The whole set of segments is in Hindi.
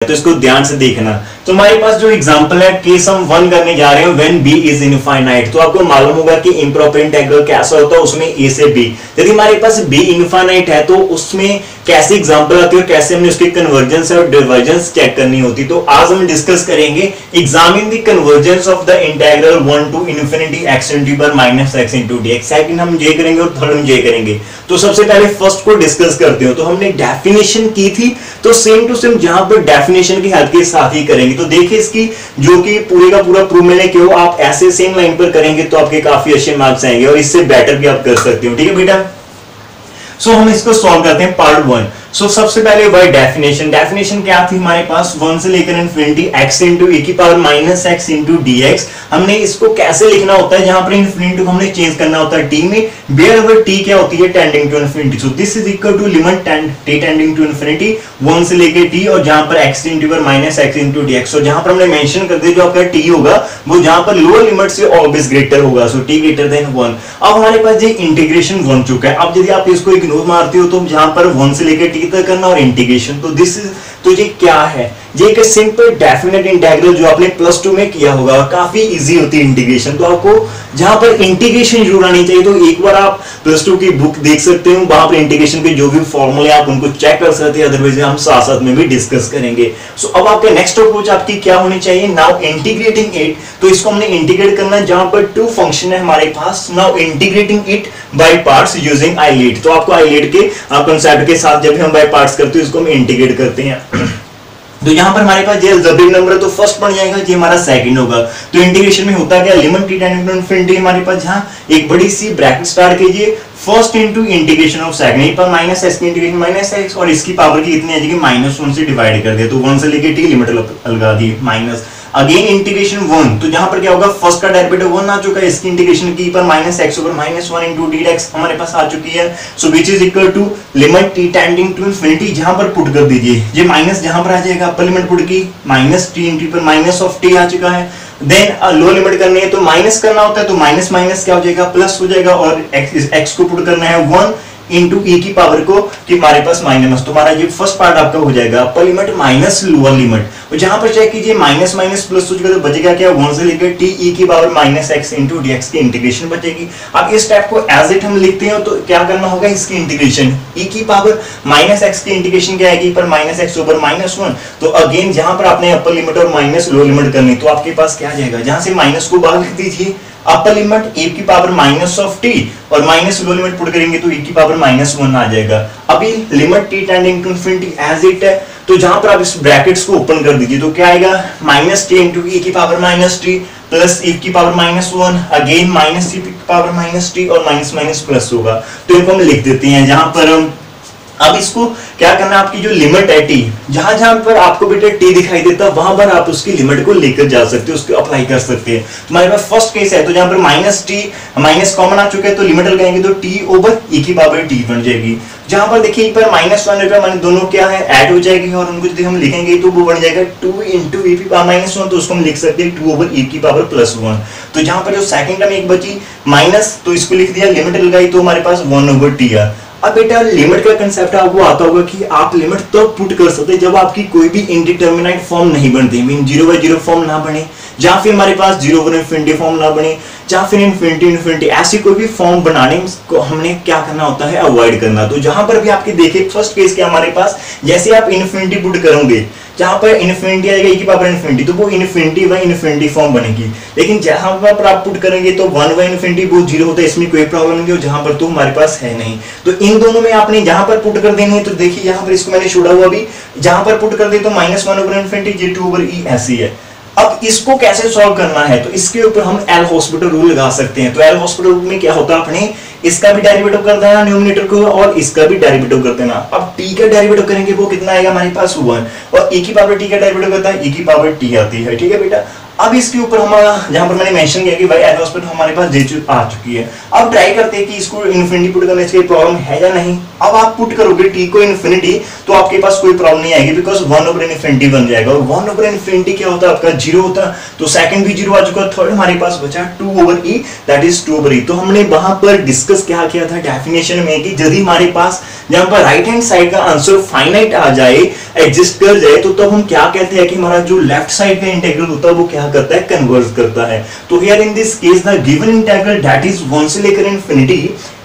तो इसको ध्यान से देखना। तो हमारे पास जो एग्जांपल है केस हम 1 करने जा रहे हैं व्हेन b इज इनफाइनाइट। तो आपको मालूम होगा कि इंप्रोपर इंटीग्रल कैसा होता है, उसमें a से b। यदि हमारे पास b इनफाइनाइट है तो उसमें कैसे एग्जांपल आती है और कैसे हमने उसके कन्वर्जेंस और डिवर्जेंस चेक करनी होती। तो आज हम डिस्कस करेंगे examine the convergence of the integral 1 to infinity x into पर minus x into dx। Second हम ये करेंगे और थर्ड हम ये करेंगे। तो सबसे पहले फर्स्ट को डिस्कस करते हो। तो हमने डेफिनेशन की थी, तो सेम टू सेम जहां पर डेफिनेशन की हेल्प के साथ ही करेंगे। तो देखिए इसकी जो कि पूरे का पूरा प्रूव मैंने क्यों आप ऐसे सेम लाइन पर करेंगे तो आपके काफी अच्छे मार्क्स आएंगे और इससे बेटर भी आप कर सकते हो। ठीक है बेटा, सो हम इसको सॉल्व करते हैं पार्ट 1। सो सबसे पहले बाय डेफिनेशन, डेफिनेशन क्या थी हमारे पास 1 से लेकर इन्फिनिटी x into e की power minus x into dx। हमने इसको कैसे लिखना होता है, जहां पर इन्फिनिटी को हमने चेंज करना होता है t में, वेयर t क्या होती है tending to infinity. So this is equal to limit t tending to infinity 1 से लेकर t, और जहां पर x into पर माइनस x into dx। सो जहां पर हमने मेंशन कर दिया जो आपका t होगा वो जहां पर लोअर लिमिट से ऑलवेज ग्रेटर होगा, सो t ग्रेटर देन 1। अब हमारे पास ये इंटीग्रेशन 1 चुका है। अब यदि आप इसको इग्नोर मारते हो तो जहां पर 1 से लेकर t तक करना और इंटीग्रेशन, तो दिस इज, तो ये क्या है, ये एक सिंपल डेफिनेट इंटीग्रल जो आपने प्लस 2 में किया होगा, काफी इजी होती है इंटीग्रेशन। तो आपको जहां पर इंटीग्रेशन जरूर आनी चाहिए, तो एक बार आप प्लस 2 की बुक देख सकते हो, वहां पर इंटीग्रेशन के जो भी फॉर्मूले आप उनको चेक कर सकते हैं, अदरवाइज हम साथ साथ में भी डिस्कस करेंगे। सो अब आपका नेक्स्ट अप्रोच आपकी क्या होनी चाहिए, नाउ इंटीग्रेटिंग इट। तो इसको हमने इंटीग्रेट करना जहां पर 2 फंक्शन है हमारे पास, now integrating it by parts using ILATE. तो आपको आइलेट के कांसेप्ट के साथ जब हम बाय पार्ट्स करते हैं इसको हम इंटीग्रेट करते हैं। तो यहां पर हमारे पास ये अलजेब्रिक नंबर है तो फर्स्ट बन जाएगा, ये हमारा सेकंड होगा। तो इंटीग्रेशन में होता क्या, limit t tending to infinity हमारे पास जहां एक बड़ी सी ब्रैकेट स्टार्ट कीजिए, first into integration of second पर माइनस x की इंटीग्रेशन माइनस x, और इसकी पावर की कितनी आ जाएगी -1 से डिवाइड कर दिया, तो 1 से लेके t लिमिट लगा दी माइनस, अगेन इंटीग्रेशन 1। तो जहां पर क्या होगा, फर्स्ट का डेरिवेटिव 1 आ चुका है, इसकी इंटीग्रेशन की पर minus x over -1 into dx हमारे पास आ चुकी है। So which is equal to limit t tending to infinity, जहां पर पुट कर दीजिए, ये माइनस जहां पर आ जाएगा अपर लिमिट पुट की माइनस t into पर माइनस ऑफ t आ चुका है। देन लो लिमिट करनी है तो माइनस करना होता है, तो माइनस माइनस क्या हो जाएगा, प्लस हो जाएगा, और x को पुट करना है 1 इंटू e की पावर को कि हमारे पास माइनस। तो हमारा ये फर्स्ट पार्ट आपका हो जाएगा upper limit minus lower limit, और जहां पर चेक कीजिए माइनस माइनस प्लस हो जाएगा, तो बचेगा क्या, 1 से लेकर t e की power minus x into dx की इंटीग्रेशन बचेगी। अब इस स्टेप को एज इट हम लिखते हैं, तो क्या करना होगा, इसकी इंटीग्रेशन e की पावर माइनस x की इंटीग्रेशन क्या आएगी, पर माइनस x ओवर -1। तो अगेन जहां पर आपने अपर लिमिट और माइनस लोअर लिमिट करनी, तो आपके पास क्या आ जाएगा, जहां से माइनस को बाहर लिख दीजिए, अपर लिमिट e की पावर माइनस ऑफ t और माइनस लोअर लिमिट पुट करेंगे तो e की पावर -1 आ जाएगा। अभी limit t tending to infinity as it है, तो जहां पर आप इस ब्रैकेट्स को ओपन कर दीजिए, तो क्या आएगा, -t इंटू e की पावर -t प्लस e की पावर -1, अगेन माइनस e की पावर -t और माइनस माइनस प्लस होगा। तो इनको हम लिख देते हैं जहां पर अब इसको क्या करना है, आपकी जो लिमिट है t, जहां जहां पर आपको बेटा t दिखाई देता है वहां पर आप उसकी लिमिट को लेकर जा सकते हो, उसको अप्लाई कर सकते हैं। हमारे पास फर्स्ट केस है, तो जहां पर -t माइनस कॉमन आ चुका है, तो लिमिट लगाएंगे तो t ओवर e की पावर t बन जाएगी। जहां पर देखिए पर -1 रुपया माने दोनों क्या है ऐड हो जाएगी, और उनको यदि हम लिखेंगे तो वो बन जाएगा 2 इंटू e की पावर -1, तो उसको हम लिख सकते हैं 2 ओवर e की पावर +1। तो जहां पर जो सेकंड टर्म एक बची माइनस, तो इसको लिख दिया, लिमिट लगाई तो हमारे पास 1 ओवर t है। अब बेटा लिमिट का कंसेप्ट आपको आता होगा कि आप लिमिट तब पुट कर सकते हैं जब आपकी कोई भी इंडिटरमिनेट फॉर्म नहीं बनती, मीन 0/0 फॉर्म ना बने, जहां फिर हमारे पास 0 ओवर इन्फिनिटी फॉर्म ना बने, जहां फिर इन्फिनिटी ऐसी कोई भी फॉर्म बनाने को हमने क्या करना होता है, अवॉइड करना। तो जहां पर भी आपके देखिए फर्स्ट केस क्या हमारे पास, जैसे आप इन्फिनिटी पुट करोगे, जहां पर इन्फिनिटी आएगा e की पावर इन्फिनिटी, तो वो इन्फिनिटी बाय इन्फिनिटी फॉर्म बनेगी। लेकिन जहां पर आप पुट करेंगे तो 1 बाय इन्फिनिटी वो 0 होता है, इसमें कोई प्रॉब्लम नहीं है, और जहां पर तो हमारे पास है नहीं। तो इन दोनों में आपने जहां पर पुट कर देनी है, तो देखिए यहां पर इसको मैंने छोड़ा हुआ अभी, जहां पर पुट कर दे तो -1 ओवर इन्फिनिटी, ये 2 ओवर e ऐसी है। अब इसको कैसे सॉल्व करना है, तो इसके ऊपर हम एल हॉस्पिटल रूल लगा सकते हैं। तो एल हॉस्पिटल रूल में क्या होता है, अपने इसका भी डेरिवेटिव कर देना न्यूमरेटर को, और इसका भी डेरिवेटिव कर देना। अब t का डेरिवेटिव करेंगे वो कितना आएगा हमारे पास 1, और e की पावर t का डेरिवेटिव करता है e की पावर t आती है। ठीक है बेटा, अब इसके ऊपर हमारा जहां पर मैंने मेंशन किया कि भाई एल हमारे पास आ चुकी है। अब ट्राई करते हैं कि इसको इन्फिनिटी पुट करने से प्रॉब्लम है या नहीं। अब आप पुट करोगे टी को इन्फिनिटी तो आपके पास कोई प्रॉब्लम नहीं आएगी, बिकॉज 1/इन्फिनिटी बन जाएगा, और 1/इन्फिनिटी क्या होता है आपका 0 होता है, तो सेकंड भी 0 आ चुका, थर्ड हमारे पास बचा 2/e, दैट इज 2/e। तो हमने वहां पर डिस्कस क्या किया था डेफिनेशन में कि यदि हमारे पास जहां पर राइट हैंड साइड का आंसर फाइनाइट आ जाए, एग्जिस्ट कर जाए, तो तब हम क्या कहते हैं कि हमारा जो लेफ्ट साइड का इंटीग्रल होता है वो क्या करता है, कन्वर्ज करता है। तो here in this case the given integral that is 1 से लेकर इन्फिनिटी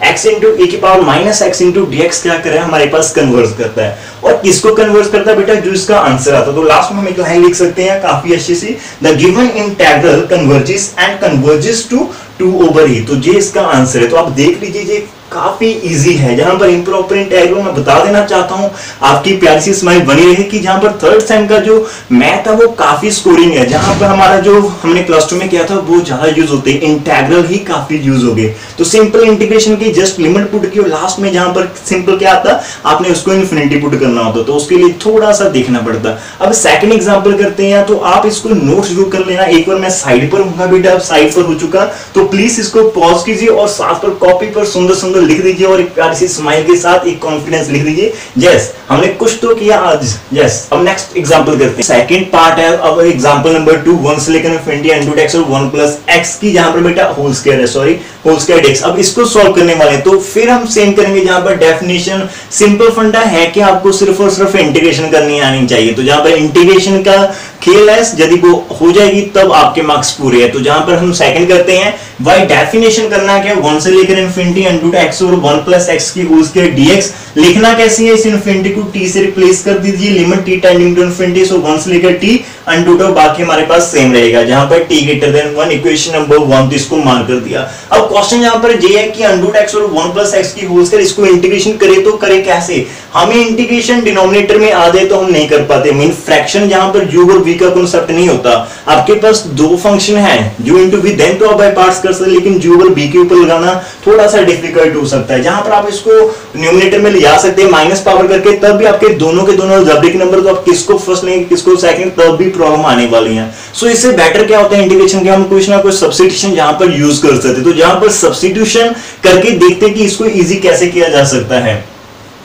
x into e की power minus x into dx क्या कर रहा है, हमारे पास कन्वर्ज करता है। और किसको कन्वर्ज करता है बेटा, जो इसका आंसर आता है। तो लास्ट में हम एक लाइन लिख सकते हैं काफी अच्छी सी, the given integral converges and converges to 2/e। तो ये इसका आंसर है। तो आप देख लीजिए ये काफी इजी है। जहां पर इंप्रोपर इंटीग्रल मैं बता देना चाहता हूं, आपकी प्यारी सी स्माइल बनी रहे कि जहां पर थर्ड सेम का जो मैथ है वो काफी स्कोरिंग है। जहां पर हमारा जो हमने प्लस 2 में किया था वो ज्यादा यूज होते हैं, इंटीग्रल ही काफी यूज हो गए। तो सिंपल इंटीग्रेशन की जस्ट लिमिट पुट की, और लास्ट में जहां पर सिंपल क्या आता, आपने उसको इन्फिनिटी पुट करना होता, तो उसके लिए थोड़ा सा देखना पड़ता। अब सेकंड एग्जांपल करते हैं, तो आप इसको नोट जरूर कर लेना। एक बार मैं साइड पर हूँ बेटा, अब साइड पर हो चुका, तो प्लीज इसको पॉज कीजिए और साथ पर कॉपी पर सुंदर सुंदर लिख दीजिए, और एक प्यारी सी स्माइल के साथ एक कॉन्फिडेंस लिख दीजिए, यस हमने कुछ तो किया आज, यस। अब नेक्स्ट एग्जांपल करते हैं, सेकंड पार्ट है। अब एग्जांपल नंबर 2, 1 से लेकर इन्फिनिटी n x और 1 प्लस x की जहां पर बेटा होल स्क्वायर है, सॉरी होल स्क्वायर x। अब इसको सॉल्व करने वाले हैं, तो फिर हम सेम करेंगे। जहां पर डेफिनेशन सिंपल फंडा है कि आपको सिर्फ और सिर्फ इंटीग्रेशन करनी आनी चाहिए। तो जहां पर इंटीग्रेशन का खेल है, यदि वो हो जाएगी तब आपके मार्क्स पूरे हैं। तो जहां पर हम सेकंड करते हैं, वाई डेफिनेशन करना है क्या, 1 से लेकर इन्फिनिटी n x और 1 प्लस x की होल स्क्वायर dx। लिखना कैसे है, इस इन्फिनिटी को t से रिप्लेस कर दीजिए, limit t tending to infinity, so 1 से लेकर t अंडू टू, बाकी हमारे पास सेम रहेगा। जहां पर t greater than 1, equation number 1, तो इसको मार्क कर दिया। अब क्वेश्चन यहां पर ये है कि अंडू x और 1 प्लस x की होल स्क्वायर, इसको इंटीग्रेशन करे तो करे कैसे। हमें इंटीग्रेशन डिनोमिनेटर में आ जाए तो हम नहीं कर पाते। मीन फ्रैक्शन जहां पर u और v का कांसेप्ट नहीं होता। आपके पास दो फंक्शन है u into v, देन तो आप बाय पार्ट्स कर सकते, लेकिन u और v के ऊपर लगाना थोड़ा सा डिफिकल्ट हो सकता है। जहां पर आप इसको न्यूमरेटर में ले जा सकते हैं माइनस पावर करके, तब भी आपके दोनों के दोनों अलजेब्रिक नंबर, तो आप किसको फर्स्ट लेंगे किसको सेकंड, तब भी प्रॉब्लम आने वाली है। सो इससे बेटर क्या होता है इंटीग्रेशन के, हम कुछ ना कुछ सब्स्टिट्यूशन जहां पर यूज कर सकते हैं। तो जहां पर सब्स्टिट्यूशन करके देखते हैं कि इसको इजी कैसे किया जा सकता है।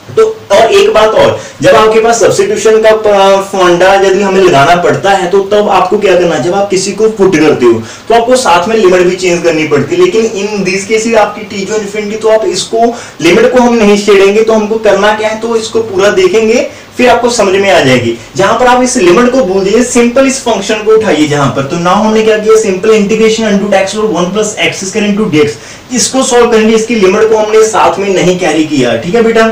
तो और एक बात और, जब आपके पास सब्स्टिट्यूशन का फंडा यदि हमें लगाना पड़ता है, तो तब आपको क्या करना है, जब आप किसी को पुट करते हो तो आपको साथ में लिमिट भी चेंज करनी पड़ती है। लेकिन इन दिस केसेस आपकी टी जो इन्फिनिटी, तो आप इसको लिमिट को हम नहीं छेड़ेंगे, तो हमको करना क्या है, तो इसको पूरा देखेंगे फिर आपको समझ में आ जाएगी। जहां पर आप इस लिमिट को भूल जाइए, सिंपल इस फंक्शन को उठाइए जहां पर। तो नाउ हमने क्या किया, सिंपल इंटीग्रेशन अंडू x और 1 plus x square into dx, इसको सॉल्व करेंगे। इसकी लिमिट को हमने साथ में नहीं कैरी किया, ठीक है बेटा।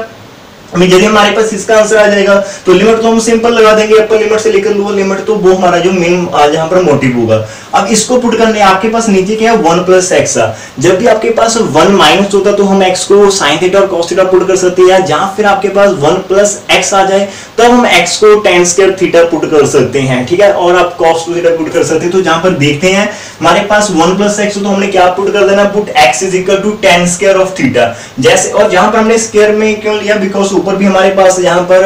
यदि हमारे पास इसका आंसर आ जाएगा तो लिमिट तो हम सिंपल लगा देंगे, अपर लिमिट से लेकर लोअर लिमिट, तो वो हमारा जो मेन जहां पर मोटिव होगा। अब इसको पुट करने आपके पास नीचे क्या है 1 प्लस एक्स। जब भी आपके पास 1 माइनस होता तो हम x को sin थीटा और cos थीटा पुट कर सकते हैं, जहां फिर आपके पास 1 प्लस एक्स आ जाए तब हम x को tan स्क्वायर थीटा पुट कर सकते हैं, ठीक है, और आप cos थीटा पुट कर सकते हैं। तो जहां पर देखते हैं हमारे पास 1 प्लस एक्स, तो हमने क्या पुट कर देना, put x is equal to tan square of theta जैसे। और जहां पर हमने स्क्वायर में क्यों लिया, बिकॉज ऊपर भी हमारे पास यहाँ पर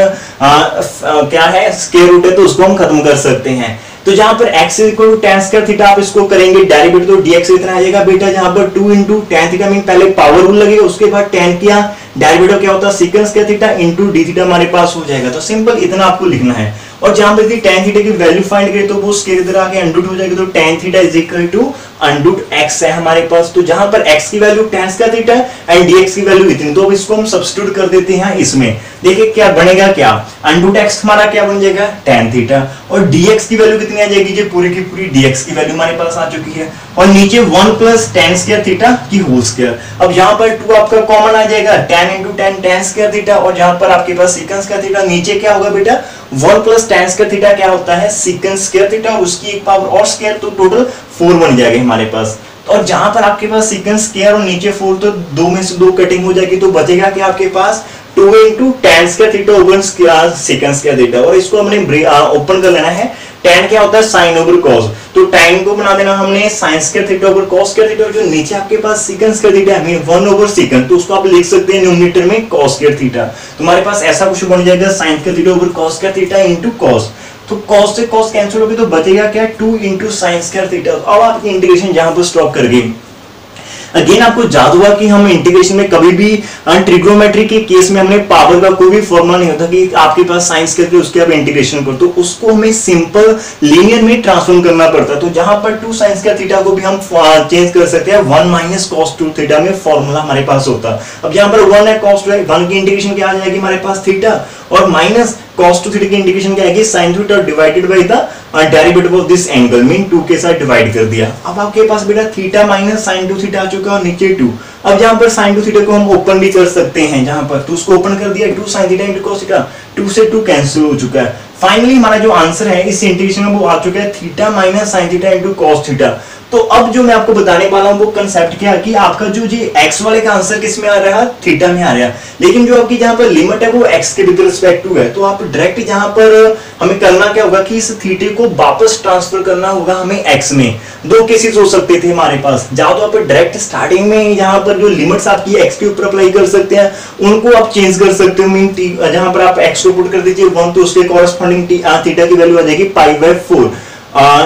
क्या है स्क्वायर रूट है, तो उसको हम खत्म कर सकते हैं। तो जहां पर x equal to tan square theta आप इसको करेंगे डेरिवेटिव, तो dx इतना आ जाएगा बेटा। जहां पर 2 इंटू tan थीटा मीन पहले पावर रूल लगेगा, उसके बाद tan किया, डेरिवेटिव क्या होता है second square theta into D theta हमारे पास हो जाएगा। तो सिंपल इतना आपको लिखना है। और जहां पर tan थीटा की वैल्यू फाइंड करें तो वो स्क्वायर इधर आके अंडर हो जाएगा, तो tan theta is equal to under x है हमारे पास। तो जहां पर x की value tan square theta and dx की वैल्यू इतनी, तो अब इसको हम सब्स्टिट्यूट कर देते हैं इसमें। देखिए क्या बनेगा, क्या अंडर x हमारा क्या बन जाएगा tan थीटा, और dx की वैल्यू कितनी आ जाएगी, जो पूरी की पूरी dx की वैल्यू हमारे पास आ चुकी है। और नीचे 1 प्लस tan स्क्वायर थीटा की होल स्क्वायर। अब यहाँ पर 2 आपका कॉमन आ जाएगा, tan into tan square theta, और जहां पर आपके पास सेकंड स्क्वायर थीटा, नीचे क्या होगा बेटा 1 प्लस tan स्क्वायर थीटा क्या होता है सेकंड स्क्वायर थीटा, और उसकी एक पावर और स्क्वायर, तो टोटल 4 बन जाएगा हमारे पास। और जहां पर आपके पास सेकंड स्क्वायर और नीचे 4, तो 2 में से 2 कटिंग हो जाएगी, तो बचेगा कि आपके पास 2 into tan square theta over second square theta, और इसको हमने ओपन कर लेना है। tan क्या होता है sin ओवर cos, तो tan को बना देना हमने sin square theta over cos square theta, और जो नीचे आपके पास secant स्क्वायर थीटा है 1 ओवर secant, तो उसको आप लिख सकते हैं न्यूमरेटर में cos स्क्वायर थीटा। तुम्हारे पास ऐसा कुछ बन जाएगा sin square theta over cos square theta into cos, तो cos से cos कैंसिल होगी तो बचेगा क्या 2 इंटू sin स्क्वायर थीटा। अब आपकी इंटीग्रेशन जहां पर स्टॉप कर गई। अगेन आपको याद होगा कि हम इंटीग्रेशन में कभी भी ट्रिग्नोमेट्री के केस में हमने पावर का कोई भी फॉर्मूला नहीं होता कि आपके पास साइंस करके उसके आप इंटीग्रेशन करो, तो उसको हमें सिंपल लीनियर में ट्रांसफॉर्म करना पड़ता है। तो जहां पर 2 sin स्क्वायर थीटा को भी हम चेंज कर सकते हैं 1 माइनस cos 2 थीटा में फॉर्मूला हमारे पास होता। अब यहाँ पर 1 है cos 2 है, 1 की इंटीग्रेशन क्या आ जाएगी हमारे पास थीटा, और माइनस cos 2 थीटा की इंटीग्रेशन क्या आएगी sin theta divided by the derivative of this angle, mean 2 के साथ डिवाइड कर दिया। अब आपके पास बेटा थीटा माइनस sin 2 थीटा आ चुका है और नीचे 2। अब जहां पर sin 2 थीटा को हम ओपन भी कर सकते हैं जहां पर, तो उसको ओपन कर दिया 2 sin theta into cos theta, 2 से 2 कैंसिल हो चुका है। फाइनली हमारा जो आंसर है इस इंटीग्रेशन में वो आ चुका है theta minus sin theta into cos theta. तो अब जो मैं आपको बताने वाला हूं वो कांसेप्ट क्या है कि आपका जो जी x वाले का आंसर किस में आ रहा है, थीटा में आ रहा है, लेकिन जो आपकी जहां पर लिमिट है वो x के विद रिस्पेक्ट टू है। तो आप डायरेक्ट जहां पर हमें करना क्या होगा कि इस थीटे को वापस ट्रांसफर करना होगा हमें x में। दो केसेस हो सकते थे हमारे पास, जहां तो आप डायरेक्ट स्टार्टिंग में यहां पर जो लिमिट्स आपकी x के ऊपर अप्लाई कर सकते हैं उनको आप चेंज कर सकते हो, मीन जहां पर आप x को पुट कर दीजिए 1 तो उसके कॉरेस्पॉन्डिंग थीटा की वैल्यू आ जाएगी π/4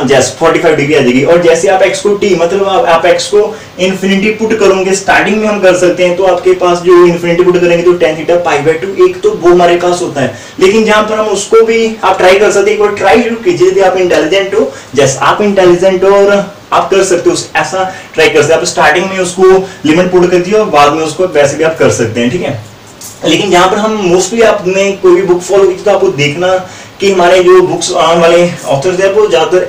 जैसे 45 डिग्री आ जाएगी। और जैसे आप x को t मतलब आप x को इन्फिनिटी पुट करोगे, स्टार्टिंग में हम कर सकते हैं, तो आपके पास जो इन्फिनिटी पुट करेंगे तो tan थीटा π/2 एक तो वो हमारे पास होता है। लेकिन जहां पर हम उसको भी आप ट्राई कर सकते हैं, एक बार ट्राई जरूर कीजिए यदि आप इंटेलिजेंट हो, जैसे आप इंटेलिजेंट हो और आप कर सकते हो ऐसा ट्राई कर सकते हैं। आप स्टार्टिंग में उसको लिमिट पुट कर दिया और बाद में उसको वैसे भी आप कर सकते हैं, ठीक है। लेकिन जहां पर हम मोस्टली आपने कोई भी बुक फॉलो की तो आपको देखना कि हमारे जो बुक्स वाले ऑथर्स हैं वो ज्यादातर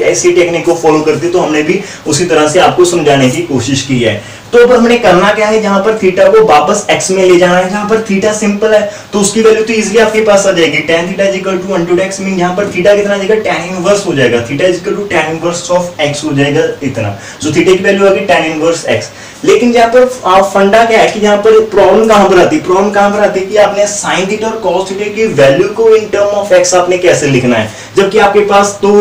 ऐसी टेक्निक को फॉलो करते, तो हमने भी उसी तरह से आपको समझाने की कोशिश की है। तो अब हमने करना क्या है, जहां पर थीटा को वापस x में ले जाना है, जहां पर थीटा सिंपल है तो उसकी वैल्यू तो इजीली आपके पास आ जाएगी, tan theta is equal to 1/x, mean यहां पर थीटा कितना आ जाएगा tan इनवर्स हो जाएगा, theta is equal to tan inverse of x हो जाएगा इतना। सो थीटा की वैल्यू आ गई tan इनवर्स x। लेकिन जहां पर फंडा क्या है कि जहां पर प्रॉब्लम कहां पर आती है, प्रॉब्लम कहां पर आती है कि आपने sin थीटा और cos थीटा की वैल्यू को इन टर्म ऑफ x आपने कैसे लिखना है, जबकि आपके पास तो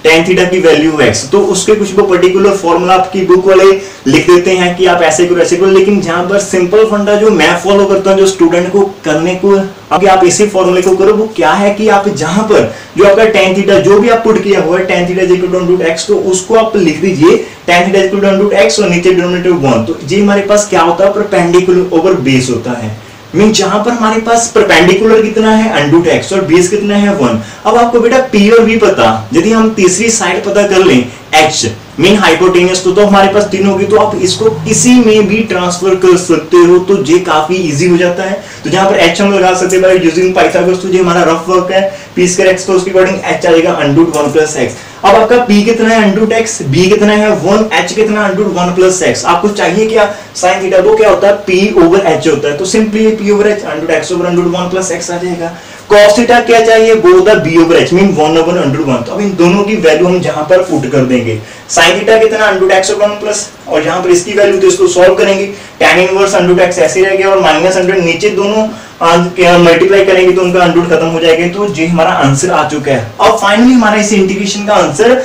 tan थीटा की वैल्यू x, तो उसके कुछ वो पर्टिकुलर फॉर्मूला आपकी बुक वाले लिख देते हैं कि आप ऐसे करो ऐसे करो। लेकिन जहां पर सिंपल फंडा जो मैं फॉलो करता हूं जो स्टूडेंट को करने को, अगर आप इसी फॉर्मूले को करो, वो क्या है कि आप जहां पर जो आपका tan थीटा जो भी आप पुट किया हुआ है tan theta is equal to x, तो उसको आप लिख दीजिए tan theta is equal to x और नीचे डिनोमिनेटर 1। तो ये हमारे पास क्या होता है, परपेंडिकुलर ओवर बेस होता है, मीन जहां पर हमारे पास परपेंडिकुलर कितना है √x और बेस कितना है 1। अब आपको बेटा p और v पता, यदि हम तीसरी साइड पता कर लें h मीन हाइपोटेनियस, तो हमारे पास 3 होगी, तो आप इसको किसी में भी ट्रांसफर कर सकते हो, तो ये काफी इजी हो जाता है। तो जहां पर h हम लगा सकते हैं बाय यूजिंग पाइथागोरस, तो ये हमारा रफ वर्क है, p स्क्वायर x, तो उसके अकॉर्डिंग h आएगा √1 + x। अब आपका p कितना है √x, b कितना है 1, h कितना √1 + x। आपको चाहिए क्या sin थीटा, वो क्या होता है p/h होता है, तो सिंपली p/h √x / √1 + x आ जाएगा। cos थीटा क्या चाहिए, वो होता है b/h मीन 1/√1। तो अब इन दोनों की वैल्यू हम जहां पर पुट कर देंगे, sin थीटा कितना √x / 1 और जहां पर इसकी वैल्यू तो इसको सॉल्व करेंगे, tan इनवर्स √x ऐसे रह गया और -100 नीचे दोनों मल्टीप्लाई करेंगे तो उनका √ खत्म हो जाएगा। तो ये हमारा आंसर आ चुका है। और फाइनली हमारा इस इंटीग्रेशन का आंसर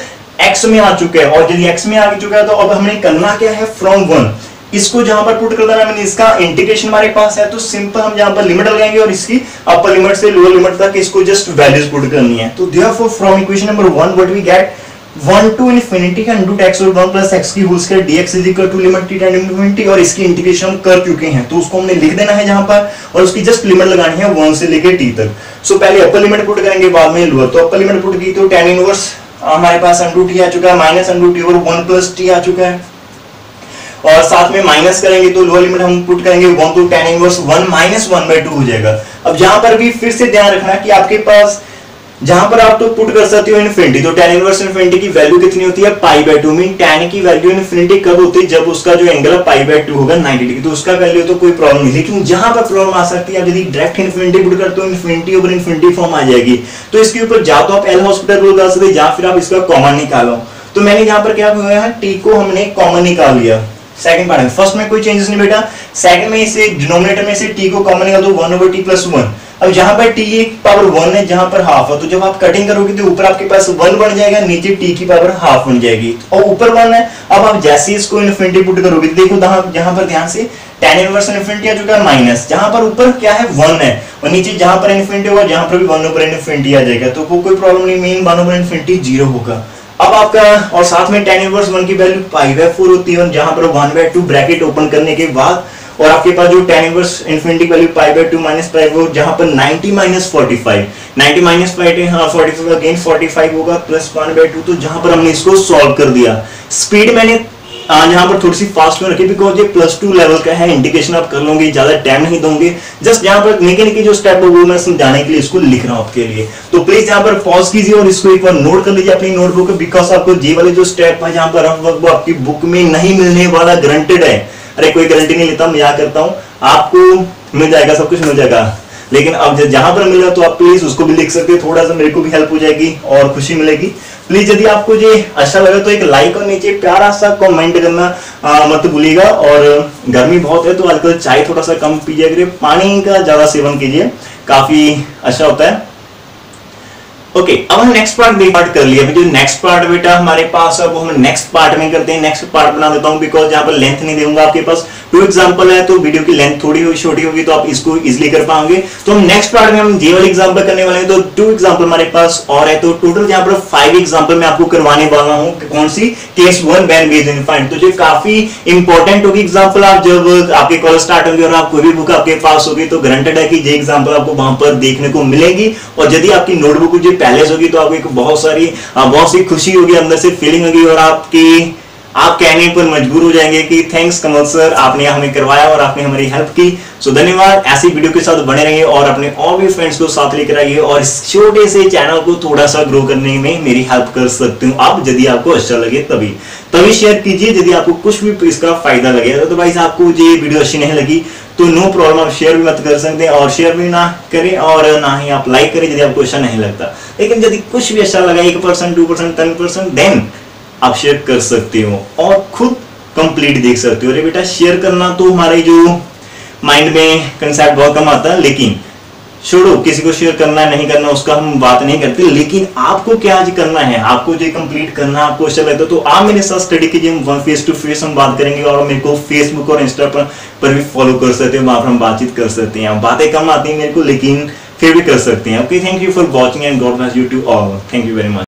x में आ चुका है, और यदि x में आ चुका है तो अब हमें करना क्या है, फ्रॉम 1 इसको जहां पर पुट कर देना, मैंने इसका इंटीग्रेशन हमारे पास है, तो सिंपल हम जहां पर लिमिट लगाएंगे और इसकी अपर लिमिट से लोअर लिमिट तक इसको जस्ट वैल्यूज पुट करनी है। तो therefore from equation number 1 what we get 1 to infinity √x और 1 + x की whole square dx is equal to limit t tending to infinity, और इसकी इंटीग्रेशन हम कर चुके हैं, तो उसको हमने लिख देना है जहां पर, और उसकी जस्ट लिमिट लगानी है 1 से लेके t तक। सो पहले अपर लिमिट पुट करेंगे, बाद में लोअर। तो अपर लिमिट पुट की तो tan इनवर्स हमारे पास √t आ चुका है, -√t और 1 + t आ चुका है, और साथ में माइनस करेंगे तो लोअर लिमिट हम पुट करेंगे 1 तो tan इनवर्स 1 - 1/2 हो जाएगा। अब जहां पर भी फिर से ध्यान रखना कि आपके पास जहां पर आप तो पुट कर सकते हो इन्फिनिटी, तो tan इनवर्स इन्फिनिटी की वैल्यू कितनी होती है π/2, मीन tan की वैल्यू इन्फिनिटी कब होती है, जब उसका जो एंगल है π/2 होगा 90 डिग्री, तो उसका वैल्यू तो कोई प्रॉब्लम नहीं। लेकिन जहां पर प्रॉब्लम आ सकती है, यदि डायरेक्ट इन्फिनिटी पुट करते हो इन्फिनिटी ओवर इन्फिनिटी फॉर्म आ जाएगी, तो इसके ऊपर या तो आप एल हॉस्पिटल रूल लगा सकते हैं या फिर आप इसका कॉमन निकालो। तो मैंने यहाँ पर क्या हुआ है, t को हमने कॉमन निकाल लिया। सेकंड पार्ट में, फर्स्ट में कोई चेंजेस नहीं बेटा, सेकंड में इसे डिनोमिनेटर में से t को कॉमन निकाल दो 1/t+1। अब जहां पर t की पावर 1 है, जहां पर हाफ है, तो जब आप कटिंग करोगे तो ऊपर आपके पास 1 बन जाएगा, नीचे t की पावर हाफ बन जाएगी और ऊपर 1 है। अब आप जैसे इसको इन्फिनिटी पुट करोगे देखो जहां पर ध्यान से tan इनवर्स इन्फिनिटी आ चुका है माइनस, जहां पर ऊपर क्या है 1 है और नीचे जहां पर इन्फिनिटी होगा जहां पर भी 1/इन्फिनिटी आ जाएगा, तो कोई प्रॉब्लम नहीं, मीन 1/इन्फिनिटी 0 होगा। अब आपका और साथ में tan इनवर्स 1 की वैल्यू π/4 होती है, जहां पर 1/2 ब्रैकेट ओपन करने के बाद और आपके पास जो tan inverse infinity value π/2 minus π/4 जहां पर 90 माइनस 45 90 माइनस 45 अगेन 45 होगा प्लस 1/2, तो जहां पर हमने इसको सॉल्व कर दिया। स्पीड मैंने जहां पर थोड़ी सी फास्ट में रखी बिकॉज ये +2 लेवल का है, इंडिकेशन आप कर लोगे, ज्यादा टाइम नहीं दोगे, जस्ट जहां पर निके जो स्टेप है वो मैं समझाने के लिए इसको लिख रहा हूं आपके लिए। तो प्लीज यहां पर पॉज कीजिए और इसको एक बार नोट कर लीजिए अपनी नोटबुक में, बिकॉज आपको ये वाले जो स्टेप है जहां पर वो आपकी बुक में नहीं मिलने वाला, गारंटेड है। अरे कोई गारंटी नहीं लेता, मजाक करता हूं, आपको मिल जाएगा, सब कुछ मिल जाएगा, लेकिन अब जहां पर मिला तो आप प्लीज उसको भी लिख सकते हो, थोड़ा सा मेरे को भी हेल्प हो जाएगी और खुशी मिलेगी। प्लीज यदि आपको ये अच्छा लगा तो एक लाइक और नीचे प्यारा सा कमेंट करना मत भूलिएगा। और गर्मी बहुत है तो आजकल चाय थोड़ा सा कम पीजिए करिए, पानी का ज्यादा सेवन कीजिए, काफी अच्छा होता है। ओके, अब हम नेक्स्ट पार्ट कर लिया। जो नेक्स्ट पार्ट बेटा हमारे पास है वो हम नेक्स्ट पार्ट में करते हैं। नेक्स्ट पार्ट बना देता हूं बिकॉज यहाँ पर लेंथ नहीं दूंगा, आपके पास 2 एग्जांपल है तो वीडियो की लेंथ थोड़ी छोटी होगी तो आप इसको इजीली कर पाओगे। तो हम नेक्स्ट पार्ट में हम ये वाले एग्जांपल करने वाले हैं, तो 2 एग्जांपल हमारे पास और है, तो टोटल यहाँ पर 5 एग्जांपल मैं आपको करवाने वाला हूँ। कौन सी? Case 1 when B is infinite. तो जो काफी इंपॉर्टेंट होगी एग्जांपल, आप जब आपके कॉलेज स्टार्ट होंगे और आप कोई भी बुक आपके पास होगी तो गारंटेड है कि ये एग्जांपल आपको वहां पर देखने को मिलेगी। और यदि आपकी नोटबुक जो पहले होगी तो आपको बहुत सी खुशी होगी, अंदर से फीलिंग होगी और आप कहने पर मजबूर हो जाएंगे कि थैंक्स कमल सर, आपने हमें करवाया और आपने हमारी हेल्प की। सो धन्यवाद। ऐसी वीडियो के साथ बने रहिए और अपने और भी फ्रेंड्स को साथ लेकर आइए और इस छोटे से चैनल को थोड़ा सा ग्रो करने में मेरी हेल्प कर सकते हो आप, यदि आपको अच्छा लगे तभी शेयर कीजिए, यदि आपको कुछ भी इसका फायदा लगे। तो भाई आपको ये वीडियो अच्छी नहीं लगी तो नो प्रॉब्लम, आप शेयर भी मत कर सकते और शेयर भी ना करें और ना ही आप लाइक करें यदि आपको अच्छा नहीं लगता। लेकिन यदि कुछ भी अच्छा लगा 1%, 2%, 10% देन आप शेयर कर सकते हो और खुद कंप्लीट देख सकते हो। अरे बेटा शेयर करना तो हमारे जो माइंड में कंसेप्ट बहुत कम आता है, लेकिन छोड़ो, किसी को शेयर करना है नहीं करना उसका हम बात नहीं करते, लेकिन आपको क्या आज करना है, आपको जो कंप्लीट करना है, आपको अच्छा लगता है तो आप मेरे साथ स्टडी कीजिए, हम फेस टू फेस हम बात करेंगे और मेरे को फेसबुक और इंस्टा पर भी फॉलो कर सकते हैं, वहां पर हम बातचीत कर सकते हैं। बातें कम आती हैं मेरे को लेकिन फिर भी कर सकते हैं। Okay, thank you for watching and God bless you to all. Thank you very much.